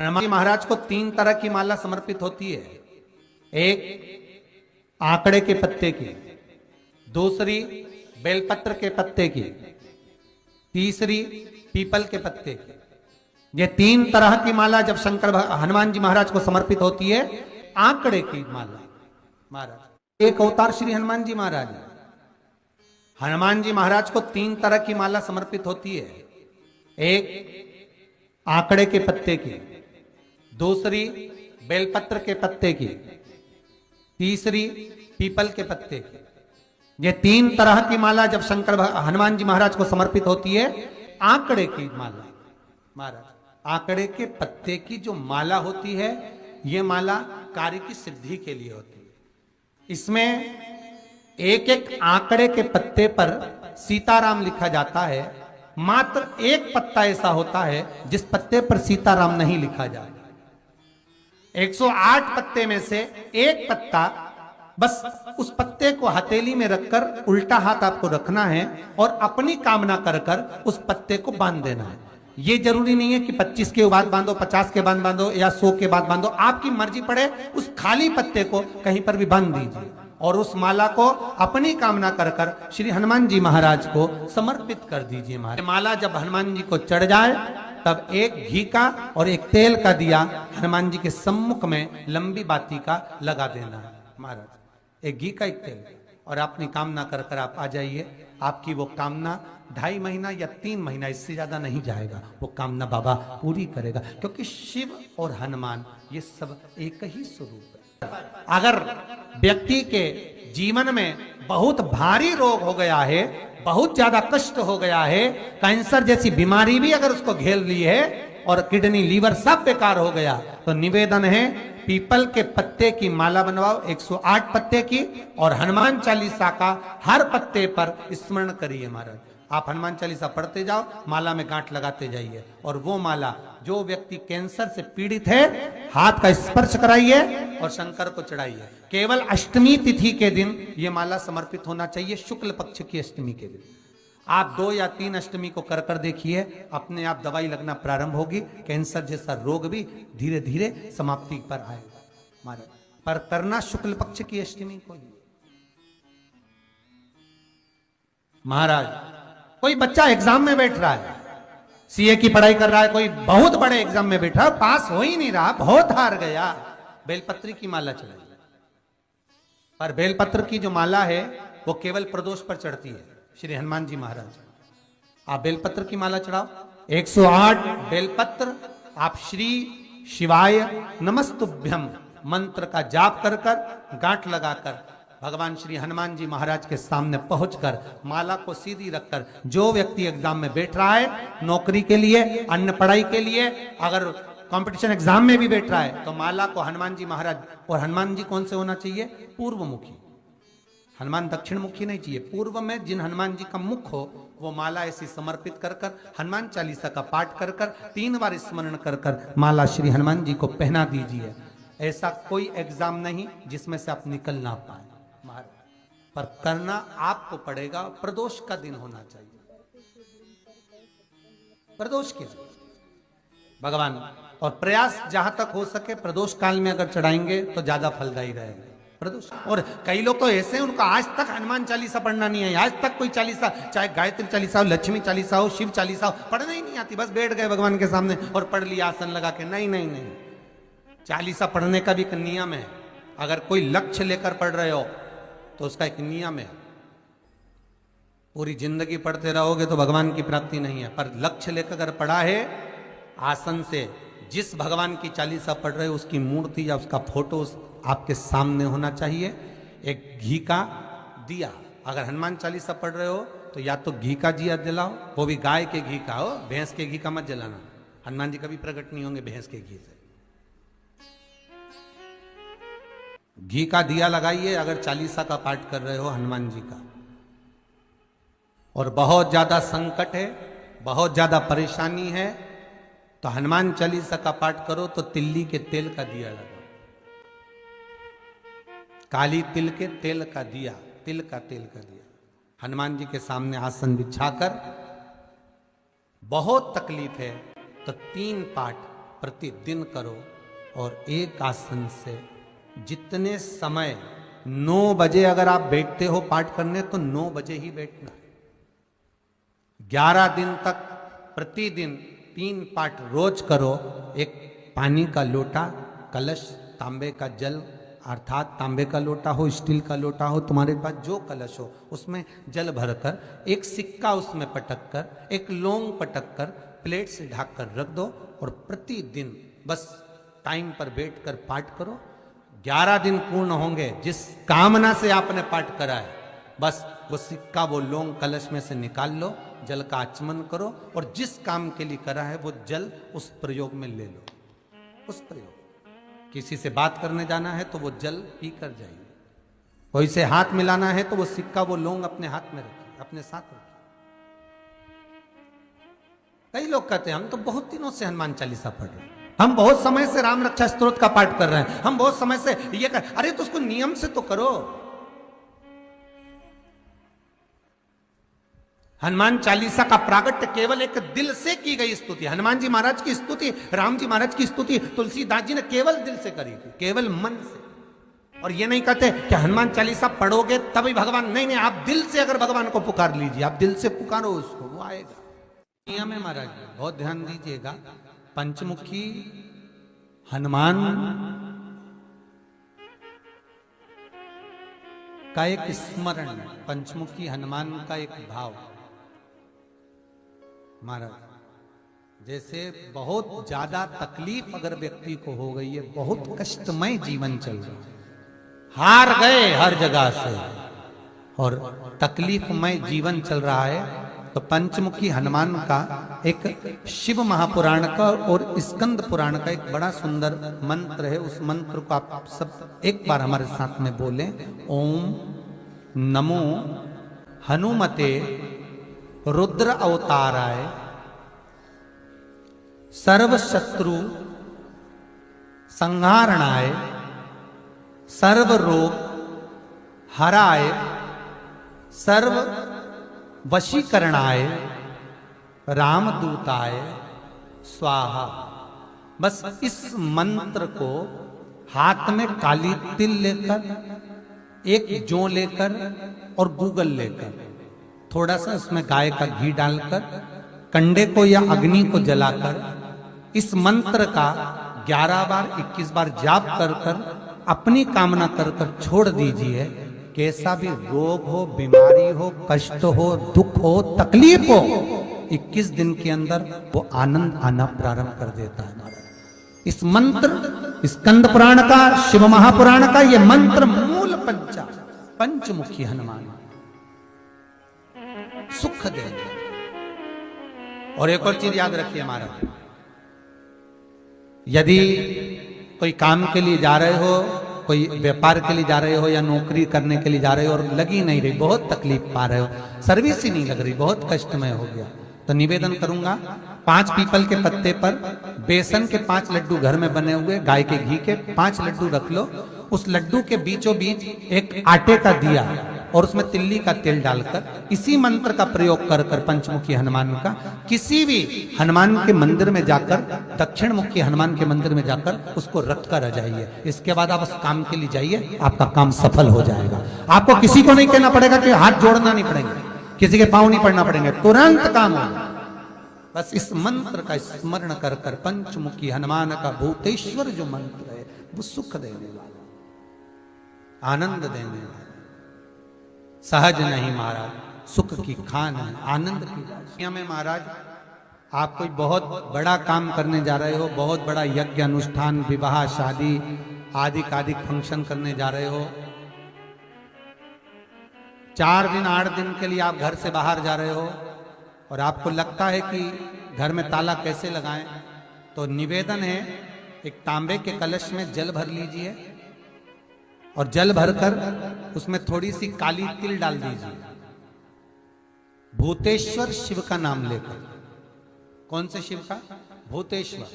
हनुमान जी महाराज को 3 तरह की माला समर्पित होती है। एक आंकड़े के पत्ते की, दूसरी बेलपत्र के पत्ते की, तीसरी पीपल के पत्ते की। ये 3 तरह की माला जब हनुमान जी महाराज को समर्पित होती है। आंकड़े की माला महाराज एक अवतार श्री हनुमान जी महाराज। हनुमान जी महाराज को 3 तरह की माला समर्पित होती है। एक आंकड़े के पत्ते की, दूसरी बेलपत्र के पत्ते की, तीसरी पीपल के पत्ते की। ये 3 तरह की माला जब हनुमान जी महाराज को समर्पित होती है। आंकड़े की माला महाराज, आंकड़े के पत्ते की जो माला होती है, ये माला कार्य की सिद्धि के लिए होती है। इसमें एक एक आंकड़े के पत्ते पर सीताराम लिखा जाता है। मात्र एक पत्ता ऐसा होता है जिस पत्ते पर सीताराम नहीं लिखा जाता। 108 पत्ते में से एक पत्ता, बस उस पत्ते को हथेली में रखकर उल्टा हाथ आपको रखना है और अपनी कामना कर कर उस पत्ते को बांध देना है। ये जरूरी नहीं है कि 25 के बाद बांधो, 50 के बाद बांधो या 100 के बाद बांधो, आपकी मर्जी पड़े। उस खाली पत्ते को कहीं पर भी बांध दीजिए और उस माला को अपनी कामना कर कर श्री हनुमान जी महाराज को समर्पित कर दीजिए। माला जब हनुमान जी को चढ़ जाए तब एक घी का और एक तेल का दिया हनुमान जी के सम्मुख में लंबी बाती का लगा देना है महाराज। एक घी का, एक तेल, और अपनी कामना कर कर आप आ जाइए। आपकी वो कामना 2.5 महीना या 3 महीना, इससे ज्यादा नहीं जाएगा, वो कामना बाबा पूरी करेगा। क्योंकि शिव और हनुमान ये सब एक ही स्वरूप है। अगर व्यक्ति के जीवन में बहुत भारी रोग हो गया है, बहुत ज्यादा कष्ट हो गया है, कैंसर जैसी बीमारी भी अगर उसको घेर ली है और किडनी लीवर सब बेकार हो गया, तो निवेदन है पीपल के पत्ते की माला बनवाओ, 108 पत्ते की, और हनुमान चालीसा का हर पत्ते पर स्मरण करिए महाराज। आप हनुमान चालीसा पढ़ते जाओ, माला में गांठ लगाते जाइए, और वो माला जो व्यक्ति कैंसर से पीड़ित है, हाथ का स्पर्श कराइए और शंकर को चढ़ाइए। केवल अष्टमी तिथि के दिन ये माला समर्पित होना चाहिए, शुक्ल पक्ष की अष्टमी के दिन। आप 2 या 3 अष्टमी को कर कर देखिए, अपने आप दवाई लगना प्रारंभ होगी। कैंसर जैसा रोग भी धीरे धीरे समाप्ति पर आएगा महाराज। पर करना शुक्ल पक्ष की अष्टमी को ही महाराज। कोई बच्चा एग्जाम में बैठ रहा है, सीए की पढ़ाई कर रहा है, कोई बहुत बड़े एग्जाम में बैठा, पास हो ही नहीं रहा, बहुत हार गया, बेलपत्री की माला चढ़ाई। पर बेलपत्र की जो माला है वो केवल प्रदोष पर चढ़ती है श्री हनुमान जी महाराज। आप बेलपत्र की माला चढ़ाओ, 108 बेलपत्र आप श्री शिवाय नमस्तुभ्यम मंत्र का जाप कर कर गांठ लगाकर भगवान श्री हनुमान जी महाराज के सामने पहुंचकर माला को सीधी रखकर, जो व्यक्ति एग्जाम में बैठ रहा है, नौकरी के लिए, अन्य पढ़ाई के लिए, अगर कंपटीशन एग्जाम में भी बैठ रहा है, तो माला को हनुमान जी महाराज, और हनुमान जी कौन से होना चाहिए? पूर्वमुखी। हनुमान दक्षिण मुखी नहीं चाहिए, पूर्व में जिन हनुमान जी का मुख हो वो माला ऐसी समर्पित कर कर हनुमान चालीसा का पाठ कर कर 3 बार स्मरण कर कर माला श्री हनुमान जी को पहना दीजिए। ऐसा कोई एग्जाम नहीं जिसमें से आप निकल ना पाए महाराज, पर करना आपको पड़ेगा। प्रदोष का दिन होना चाहिए, प्रदोष के दिन भगवान, और प्रयास जहां तक हो सके प्रदोष काल में अगर चढ़ाएंगे तो ज्यादा फलदायी रहेगा प्रदोष। और कई लोग तो ऐसे हैं, उनको आज तक हनुमान चालीसा पढ़ना नहीं है, आज तक कोई चालीसा, चाहे गायत्री चालीसा हो, लक्ष्मी चालीसा हो, शिव चालीसा हो, पढ़ना ही नहीं आती, बस बैठ गए भगवान के सामने और पढ़ लिया आसन लगा के। नहीं नहीं नहीं, चालीसा पढ़ने का भी एक नियम है। अगर कोई लक्ष्य लेकर पढ़ रहे हो तो उसका एक नियम है। पूरी जिंदगी पढ़ते रहोगे तो भगवान की प्राप्ति नहीं है, पर लक्ष्य लेकर अगर पढ़ा है, आसन से जिस भगवान की चालीसा पढ़ रहे हो उसकी मूर्ति या उसका फोटो आपके सामने होना चाहिए। एक घी का दिया, अगर हनुमान चालीसा पढ़ रहे हो तो या तो घी का दिया जलाओ, वो भी गाय के घी का हो, भैंस के घी का मत जलाना। हनुमान जी कभी प्रकट नहीं होंगे भैंस के घी से। घी का दिया लगाइए अगर चालीसा का पाठ कर रहे हो हनुमान जी का। और बहुत ज्यादा संकट है, बहुत ज्यादा परेशानी है, तो हनुमान चालीसा का पाठ करो तो तिल्ली के तेल का दिया लगाओ, काली तिल के तेल का दिया, तिल का तेल का दिया हनुमान जी के सामने आसन बिछाकर। बहुत तकलीफ है तो 3 पाठ प्रतिदिन करो और एक आसन से जितने समय 9 बजे अगर आप बैठते हो पाठ करने तो 9 बजे ही बैठना। 11 दिन तक प्रतिदिन 3 पाठ रोज करो। एक पानी का लोटा, कलश, तांबे का जल अर्थात तांबे का लोटा हो, स्टील का लोटा हो, तुम्हारे पास जो कलश हो उसमें जल भरकर एक सिक्का उसमें पटक कर, एक लौंग पटक कर प्लेट से ढक कर रख दो और प्रतिदिन बस टाइम पर बैठकर पाठ करो। 11 दिन पूर्ण होंगे, जिस कामना से आपने पाठ करा है बस वो सिक्का, वो लौंग कलश में से निकाल लो, जल का आचमन करो और जिस काम के लिए करा है वो जल उस प्रयोग में ले लो। उस प्रयोग, किसी से बात करने जाना है तो वो जल पी कर जाइए, कोई से हाथ मिलाना है तो वो सिक्का, वो लौंग अपने हाथ में रखिए, अपने साथ रखिए। कई लोग कहते हैं हम तो बहुत दिनों से हनुमान चालीसा पढ़ रहे हैं, हम बहुत समय से राम रक्षा स्तोत्र का पाठ कर रहे हैं, हम बहुत समय से ये कर, अरे तो उसको नियम से तो करो। हनुमान चालीसा का प्रागट्य केवल एक दिल से की गई स्तुति। हनुमान जी महाराज की स्तुति, राम जी महाराज की स्तुति तुलसीदास जी ने केवल दिल से करी थी, केवल मन से। और ये नहीं कहते कि हनुमान चालीसा पढ़ोगे तभी भगवान, नहीं नहीं, आप दिल से अगर भगवान को पुकार लीजिए, आप दिल से पुकारो उसको, वो आएगा। नियम है महाराज, बहुत ध्यान दीजिएगा। पंचमुखी हनुमान का एक स्मरण, पंचमुखी हनुमान का एक भाव। महाराज जैसे बहुत ज्यादा तकलीफ अगर व्यक्ति को हो गई है, बहुत कष्टमय जीवन चल रहा है, हार गए हर जगह से और तकलीफमय जीवन चल रहा है, तो पंचमुखी हनुमान का एक शिव महापुराण का और स्कंद पुराण का एक बड़ा सुंदर मंत्र है। उस मंत्र को आप सब एक बार हमारे साथ में बोलें। ओम नमो हनुमते रुद्र अवताराय सर्व शत्रु संहारणाय सर्व रोग हराय सर्व वशीकरणाय रामदूताय स्वाहा। बस इस मंत्र को हाथ में काली तिल लेकर, एक जौ लेकर और गूगल लेकर, थोड़ा सा उसमें गाय का घी डालकर, कंडे को या अग्नि को जलाकर इस मंत्र का 11 बार 21 बार जाप कर कर अपनी कामना कर कर छोड़ दीजिए। कैसा भी रोग हो, बीमारी हो, कष्ट हो, दुख हो, तकलीफ हो, 21 दिन के अंदर वो आनंद आना प्रारंभ कर देता है। इस मंत्र, स्कंद पुराण का, शिव महापुराण का ये मंत्र मूल पंचमुखी हनुमान सुख देंगे। और एक और चीज याद रखिए महाराज, यदि कोई काम के लिए जा रहे हो, कोई व्यापार के लिए जा रहे हो या नौकरी करने के लिए जा रहे हो और लगी नहीं रही, बहुत तकलीफ पा रहे हो, सर्विस ही नहीं लग रही, बहुत कष्टमय हो गया, तो निवेदन करूंगा 5 पीपल के पत्ते पर बेसन के 5 लड्डू घर में बने हुए, गाय के घी के 5 लड्डू रख लो, उस लड्डू के बीचों बीच एक आटे का दिया और उसमें तिल्ली का तेल डालकर इसी मंत्र का प्रयोग कर कर पंचमुखी हनुमान का किसी भी हनुमान के मंदिर में जाकर, दक्षिण मुखी हनुमान के मंदिर में जाकर उसको रख कर आ जाइए। इसके बाद आप उस काम के लिए जाइए, आपका काम सफल हो जाएगा। आपको किसी को नहीं कहना पड़ेगा कि हाथ जोड़ना नहीं पड़ेंगे, किसी के पांव नहीं पड़ना पड़ेंगे, तुरंत काम होगा। बस इस मंत्र का स्मरण कर कर पंचमुखी हनुमान का भूतेश्वर जो मंत्र है वो सुख देने वाला, आनंद देने वाला, सहज नहीं महाराज, सुख की खान है, आनंद की राशियां में। महाराज आप कोई बहुत बड़ा काम करने जा रहे हो, बहुत बड़ा यज्ञ अनुष्ठान, विवाह, शादी आदि आदि फंक्शन करने जा रहे हो, 4 दिन 8 दिन के लिए आप घर से बाहर जा रहे हो और आपको लगता है कि घर में ताला कैसे लगाएं, तो निवेदन है एक तांबे के कलश में जल भर लीजिए और जल भरकर उसमें थोड़ी सी काली तिल डाल दीजिए, भूतेश्वर शिव का नाम लेकर। कौन से शिव का? भूतेश्वर,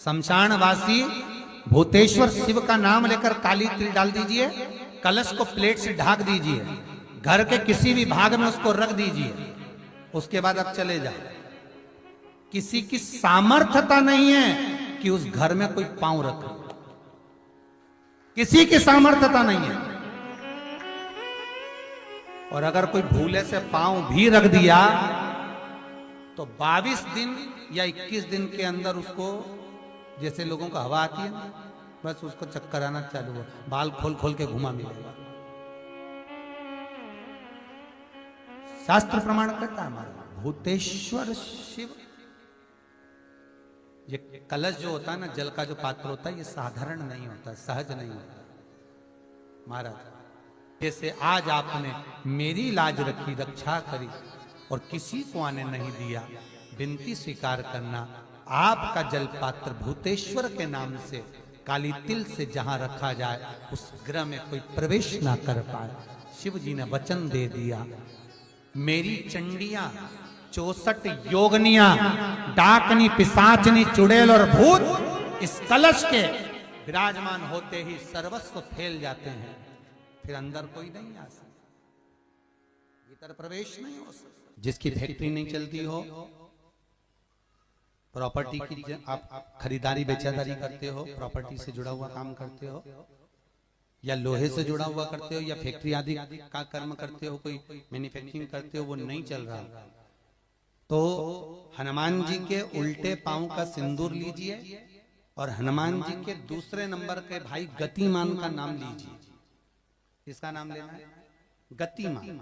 शमशानवासी भूतेश्वर शिव का नाम लेकर काली तिल डाल दीजिए, कलश को प्लेट से ढक दीजिए, घर के किसी भी भाग में उसको रख दीजिए। उसके बाद आप चले जाओ। किसी की सामर्थ्यता नहीं है कि उस घर में कोई पांव रखे, किसी की सामर्थ्यता नहीं है। और अगर कोई भूले से पांव भी रख दिया तो 22 दिन या 21 दिन के अंदर उसको, जैसे लोगों को हवा आती है ना, बस उसको चक्कर आना चालू हो, बाल खोल खोल के घुमा मिलेगा। शास्त्र प्रमाण करता है हमारा भूतेश्वर शिव। ये कलश जो होता है ना, जल का जो पात्र होता है, ये साधारण नहीं होता, सहज नहीं होता महाराज। जैसे आज आपने मेरी लाज रखी, रक्षा करी और किसी को आने नहीं दिया, विनती स्वीकार करना। आपका जल पात्र भूतेश्वर के नाम से काली तिल से जहां रखा जाए उस गृह में कोई प्रवेश ना कर पाए। शिव जी ने वचन दे दिया, मेरी चंडियां 64 योगनियां, डाकनी, पिशाचनी, चुड़ैल और भूत इस कलश के विराजमान होते ही सर्वस्व फैल जाते हैं, फिर अंदर कोई नहीं आ सकता, भीतर प्रवेश नहीं हो सकता। जिसकी फैक्ट्री नहीं चलती हो, प्रॉपर्टी की आप खरीदारी बेचादारी करते हो, प्रॉपर्टी से जुड़ा हुआ काम करते हो, या लोहे से जुड़ा हुआ करते हो, या फैक्ट्री आदि का कर्म करते हो, कोई मैन्युफैक्चरिंग करते हो, वो नहीं चल रहा, तो हनुमान जी के उल्टे पांव का सिंदूर लीजिए और हनुमान जी के दूसरे नंबर के भाई गतिमान का नाम लीजिए। किसका नाम लेना है? गतिमान।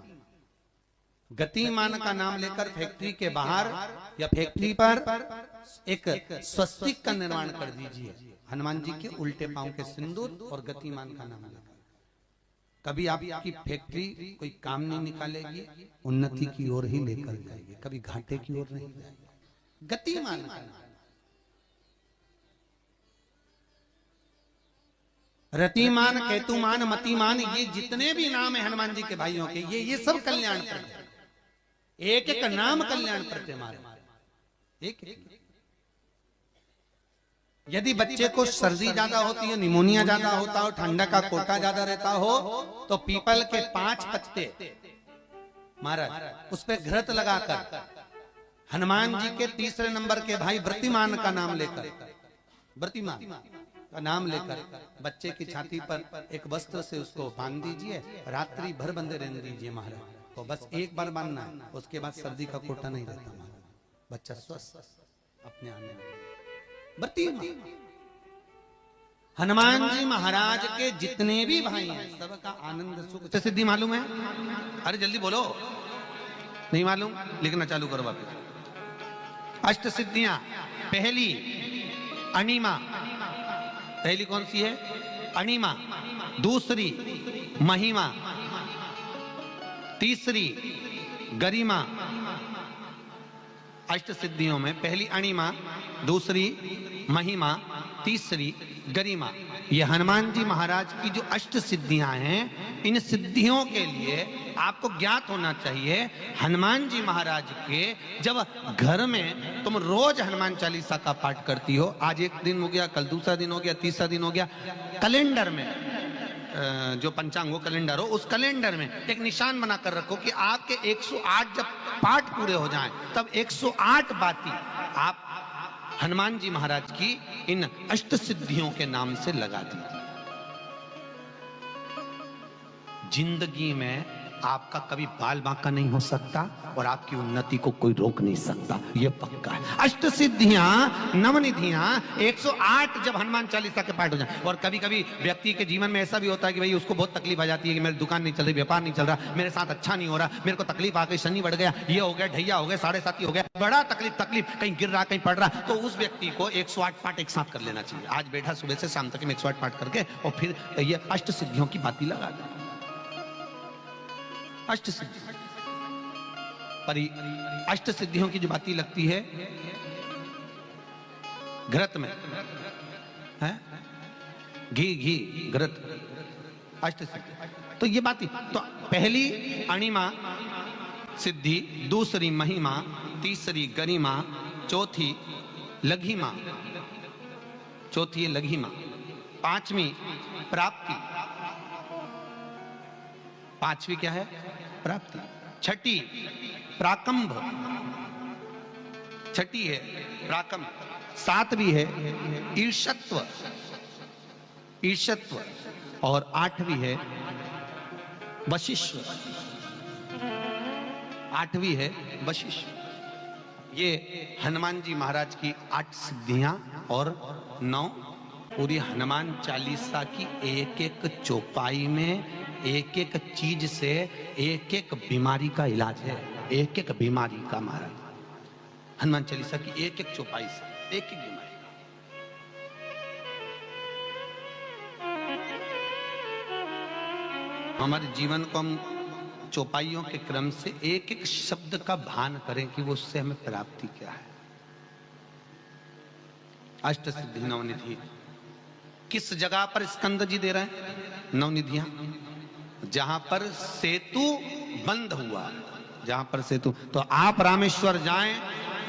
गतिमान का नाम लेकर फैक्ट्री के बाहर या फैक्ट्री पर एक स्वस्तिक का निर्माण कर दीजिए, हनुमान जी के उल्टे पांव के सिंदूर और गतिमान का नाम लेकर। कभी आपकी फैक्ट्री कोई काम नहीं निकालेगी, उन्नति की ओर ही लेकर जाएगी, कभी घाटे की ओर नहीं जाएगी। गतिमान का नाम, रतिमान, केतुमान, मतिमान, ये जितने भी नाम है हनुमान जी के भाइयों के, ये सब कल्याण करते, एक एक नाम कल्याण करते हमारे, एक एक। यदि बच्चे को सर्दी ज्यादा होती है, निमोनिया ज्यादा होता हो, ठंडा का कोटा ज्यादा रहता हो, तो पीपल के 5 पत्ते महाराज उस पर घृत लगाकर हनुमान जी के तीसरे नंबर के भाई व्रतिमान का नाम लेकर, व्रतिमान का नाम लेकर बच्चे की छाती पर एक वस्त्र से उसको बांध दीजिए, रात्रि भर बंधे रहने दीजिए महाराज। तो बस एक बार बांधना है, उसके बाद सर्दी का कोटा नहीं रहता महाराज, बच्चा स्वस्थ अपने आने में। हनुमान जी महाराज के जितने भी भाई हैं सबका आनंद सुख सिद्धि मालूम है? अरे जल्दी बोलो, नहीं मालूम? लिखना चालू करो वापस। अष्ट सिद्धियां, पहली अणिमा, पहली कौन सी है? अणिमा। दूसरी महिमा, तीसरी गरिमा। अष्ट सिद्धियों में पहली अणिमा, दूसरी महिमा, तीसरी गरिमा। ये हनुमान जी महाराज की जो अष्ट सिद्धियां हैं, इन सिद्धियों के लिए आपको ज्ञात होना चाहिए, हनुमान जी महाराज के जब घर में तुम रोज हनुमान चालीसा का पाठ करती हो, आज एक दिन हो गया, कल दूसरा दिन हो गया, तीसरा दिन हो गया, कैलेंडर में जो पंचांगो कैलेंडर हो, उस कैलेंडर में एक निशान बनाकर रखो कि आपके 108 जब पाठ पूरे हो जाएं, तब 108 बाती आप हनुमान जी महाराज की इन अष्ट सिद्धियों के नाम से लगा दीजिए। जिंदगी में आपका कभी बाल बांका नहीं हो सकता और आपकी उन्नति को कोई रोक नहीं सकता, यह पक्का है। अष्ट सिद्धियां, नवनिधियां, 108 जब हनुमान चालीसा के पाठ हो जाए। और कभी कभी व्यक्ति के जीवन में ऐसा भी होता है कि भाई उसको बहुत तकलीफ आ जाती है कि मेरी दुकान नहीं चल रही, व्यापार नहीं चल रहा, मेरे साथ अच्छा नहीं हो रहा, मेरे को तकलीफ आ गई, शनि बढ़ गया, ये हो गया, ढैया हो गया, 7.5 हो गया, बड़ा तकलीफ, कहीं गिर रहा, कहीं पड़ रहा, तो उस व्यक्ति को 108 पाठ एक साथ कर लेना चाहिए। आज बैठा सुबह से शाम तक में 108 पाठ करके और फिर ये अष्ट सिद्धियों की बाती लगा दे। अष्ट सिद्धि पर अष्ट सिद्धियों की जो बाती लगती है घृत में है, घी घृत, अष्ट सिद्धि। तो ये बाती, तो पहली अणिमा सिद्धि, दूसरी महिमा, तीसरी गरिमा, चौथी लघिमा, चौथी लघिमा, पांचवी प्राप्ति, पांचवी क्या है? प्राप्ति। छठी प्राकंभ, छठी है प्राकंभ, सातवीं है ईर्ष्यत्व, ईर्ष्यत्व, और आठवीं है वशिष्ठ, आठवीं है वशिष्ठ। ये हनुमान जी महाराज की 8 सिद्धियां और 9 पूरी हनुमान चालीसा की एक एक चौपाई में एक एक चीज से एक एक बीमारी का इलाज है, एक एक बीमारी का। महाराज हनुमान चालीसा की एक एक चौपाई से एक एक बीमारी का। हमारे जीवन को हम चौपाइयों के क्रम से एक एक शब्द का भान करें कि वो उससे हमें प्राप्ति क्या है। अष्ट सिद्धि नवनिधि किस जगह पर स्कंद जी दे रहे हैं? नवनिधियां जहां पर सेतु बंद हुआ, जहां पर सेतु। तो आप रामेश्वर जाएं,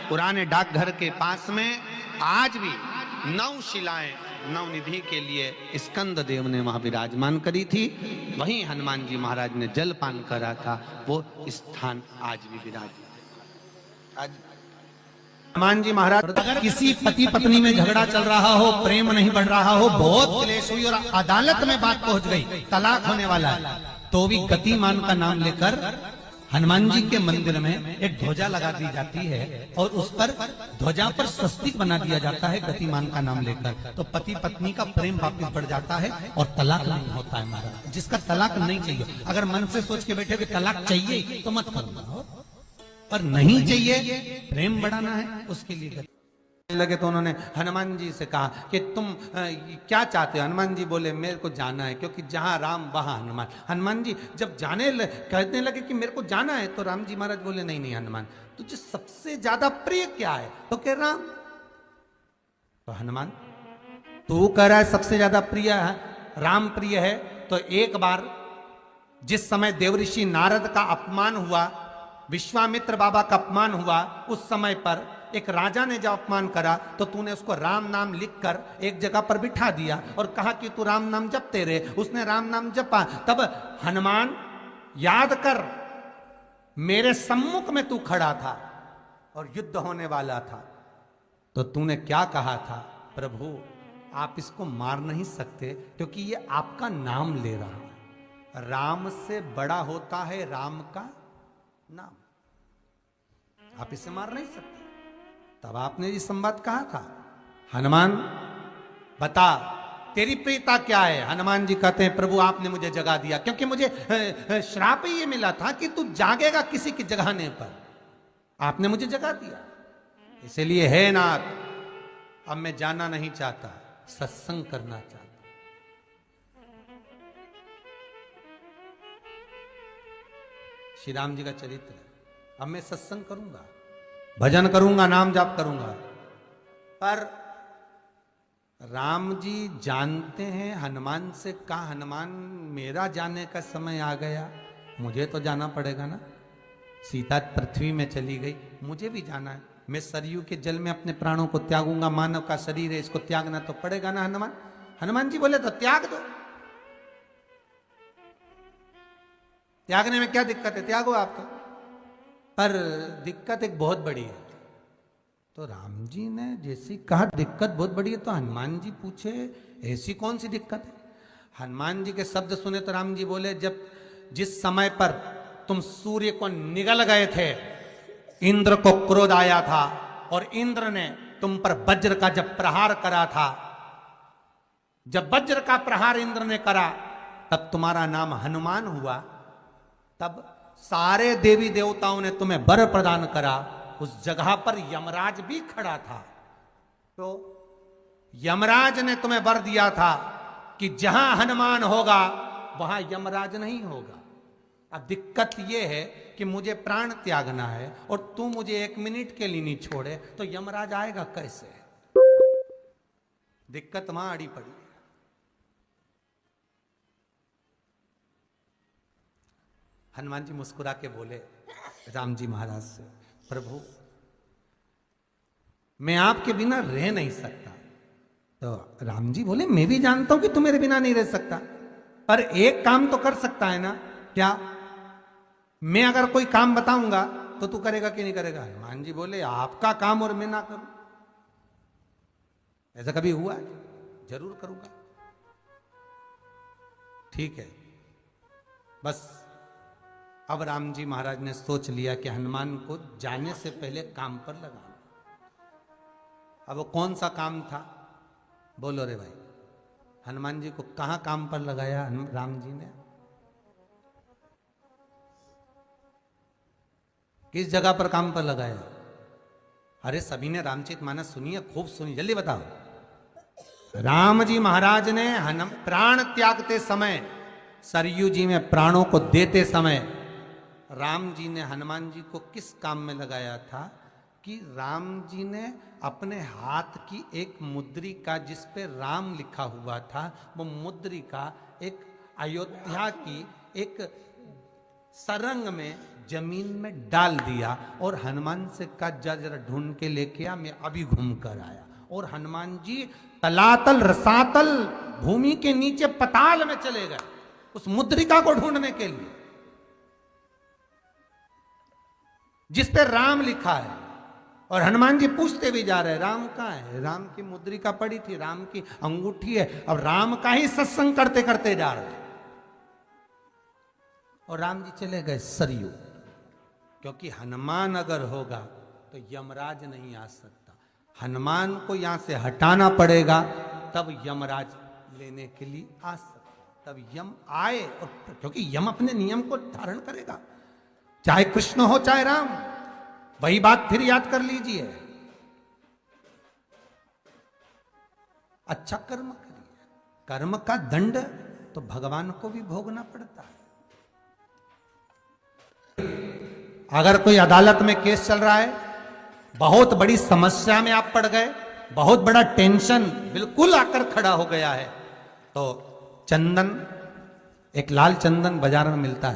पुराने डाकघर के पास में आज भी 9 शिलाएं नवनिधि के लिए स्कंद देव ने वहां विराजमान करी थी। वहीं हनुमान जी महाराज ने जल पान करा था, वो स्थान आज भी विराजमान। आज हनुमान जी महाराज, अगर किसी पति पत्नी में झगड़ा चल रहा हो, प्रेम नहीं बढ़ रहा हो, बहुत क्लेश हुई और अदालत में बात पहुंच गई, तलाक होने वाला है, तो भी गतिमान का नाम लेकर हनुमान जी के मंदिर में एक ध्वजा लगा दी जाती है और उस पर ध्वजा पर स्वस्तिक बना दिया जाता है गतिमान का नाम लेकर। तो पति पत्नी का प्रेम वापिस बढ़ जाता है और तलाक नहीं होता है। महाराज जिसका तलाक नहीं चाहिए, अगर मन से सोच के बैठे कि तलाक चाहिए तो मत करना, पर नहीं चाहिए, प्रेम बढ़ाना है, उसके लिए लगे। तो उन्होंने हनुमान जी से कहा कि तुम क्या चाहते हो? हनुमान जी बोले मेरे को जाना है, क्योंकि जहां राम वहां हनुमान। हनुमान जी जब कहने लगे कि मेरे को जाना है, तो राम जी महाराज बोले नहीं नहीं हनुमान, तुझे सबसे ज्यादा प्रिय क्या है? तो कह राम। तो हनुमान तू कह रहा है सबसे ज्यादा प्रिय है राम प्रिय है, तो एक बार जिस समय देवऋषि नारद का अपमान हुआ, विश्वामित्र बाबा का अपमान हुआ, उस समय पर एक राजा ने जब अपमान करा तो तूने उसको राम नाम लिखकर एक जगह पर बिठा दिया और कहा कि तू राम नाम जपते रहे। उसने राम नाम जपा। तब हनुमान याद कर, मेरे सम्मुख में तू खड़ा था और युद्ध होने वाला था, तो तूने क्या कहा था? प्रभु आप इसको मार नहीं सकते क्योंकि ये आपका नाम ले रहा है। राम से बड़ा होता है राम का नाम, आप इसे मार नहीं सकते। तब आपने ये संवाद कहा था, हनुमान बता तेरी प्रियता क्या है? हनुमान जी कहते हैं प्रभु आपने मुझे जगा दिया, क्योंकि मुझे श्राप ये मिला था कि तू जागेगा किसी के जगाने पर, आपने मुझे जगा दिया, इसलिए है नाथ अब मैं जाना नहीं चाहता, सत्संग करना चाहता। श्री राम जी का चरित्र है, अब मैं सत्संग करूंगा, भजन करूंगा, नाम जाप करूंगा। पर राम जी जानते हैं हनुमान से कहा, हनुमान मेरा जाने का समय आ गया, मुझे तो जाना पड़ेगा ना। सीता पृथ्वी में चली गई, मुझे भी जाना है, मैं सरयू के जल में अपने प्राणों को त्यागूंगा, मानव का शरीर है इसको त्यागना तो पड़ेगा ना हनुमान। हनुमान जी बोले तो त्याग दो, त्यागने में क्या दिक्कत है, त्यागो आप तो। पर दिक्कत एक बहुत बड़ी है। तो राम जी ने जैसी कहा दिक्कत बहुत बड़ी है, तो हनुमान जी पूछे ऐसी कौन सी दिक्कत है? हनुमान जी के शब्द सुने तो राम जी बोले, जब जिस समय पर तुम सूर्य को निगल गए थे, इंद्र को क्रोध आया था और इंद्र ने तुम पर वज्र का जब प्रहार करा था, जब वज्र का प्रहार इंद्र ने करा तब तुम्हारा नाम हनुमान हुआ। तब सारे देवी देवताओं ने तुम्हें वर प्रदान करा। उस जगह पर यमराज भी खड़ा था, तो यमराज ने तुम्हें वर दिया था कि जहां हनुमान होगा वहां यमराज नहीं होगा। अब दिक्कत यह है कि मुझे प्राण त्यागना है और तू मुझे 1 मिनट के लिए नहीं छोड़े, तो यमराज आएगा कैसे? दिक्कत वहां अड़ी पड़ी है। हनुमान जी मुस्कुरा के बोले राम जी महाराज से, प्रभु मैं आपके बिना रह नहीं सकता। तो राम जी बोले मैं भी जानता हूं कि तू मेरे बिना नहीं रह सकता, पर एक काम तो कर सकता है ना। क्या? मैं अगर कोई काम बताऊंगा तो तू करेगा कि नहीं करेगा? हनुमान जी बोले आपका काम और मैं ना करूं, ऐसा कभी हुआ? जरूर करूंगा। ठीक है, बस अब राम जी महाराज ने सोच लिया कि हनुमान को जाने से पहले काम पर लगाना। अब वो कौन सा काम था? बोलो रे भाई। हनुमान जी को कहां काम पर लगाया राम जी ने? किस जगह पर काम पर लगाया? अरे सभी ने रामचरितमानस सुनी है, खूब सुनी, जल्दी बताओ। राम जी महाराज ने प्राण त्यागते समय, सरयू जी में प्राणों को देते समय, राम जी ने हनुमान जी को किस काम में लगाया था? कि राम जी ने अपने हाथ की एक मुद्रिका जिस पे राम लिखा हुआ था, वो मुद्रिका एक अयोध्या की एक सरंग में जमीन में डाल दिया और हनुमान से कहा जा जरा ढूंढ के लेके आ, मैं अभी घूम कर आया। और हनुमान जी तलातल रसातल भूमि के नीचे पताल में चले गए उस मुद्रिका को ढूंढने के लिए जिस पे राम लिखा है। और हनुमान जी पूछते भी जा रहे राम कहाँ है? राम की मुद्रिका पड़ी थी, राम की अंगूठी है। अब राम का ही सत्संग करते करते जा रहे और राम जी चले गए सरयू, क्योंकि हनुमान अगर होगा तो यमराज नहीं आ सकता। हनुमान को यहां से हटाना पड़ेगा तब यमराज लेने के लिए आ सकता, तब यम आए। और क्योंकि यम अपने नियम को धारण करेगा, चाहे कृष्ण हो चाहे राम। वही बात फिर याद कर लीजिए, अच्छा कर्म करिए, कर्म का दंड तो भगवान को भी भोगना पड़ता है। अगर कोई अदालत में केस चल रहा है, बहुत बड़ी समस्या में आप पड़ गए, बहुत बड़ा टेंशन बिल्कुल आकर खड़ा हो गया है, तो चंदन, एक लाल चंदन बाजार में मिलता है,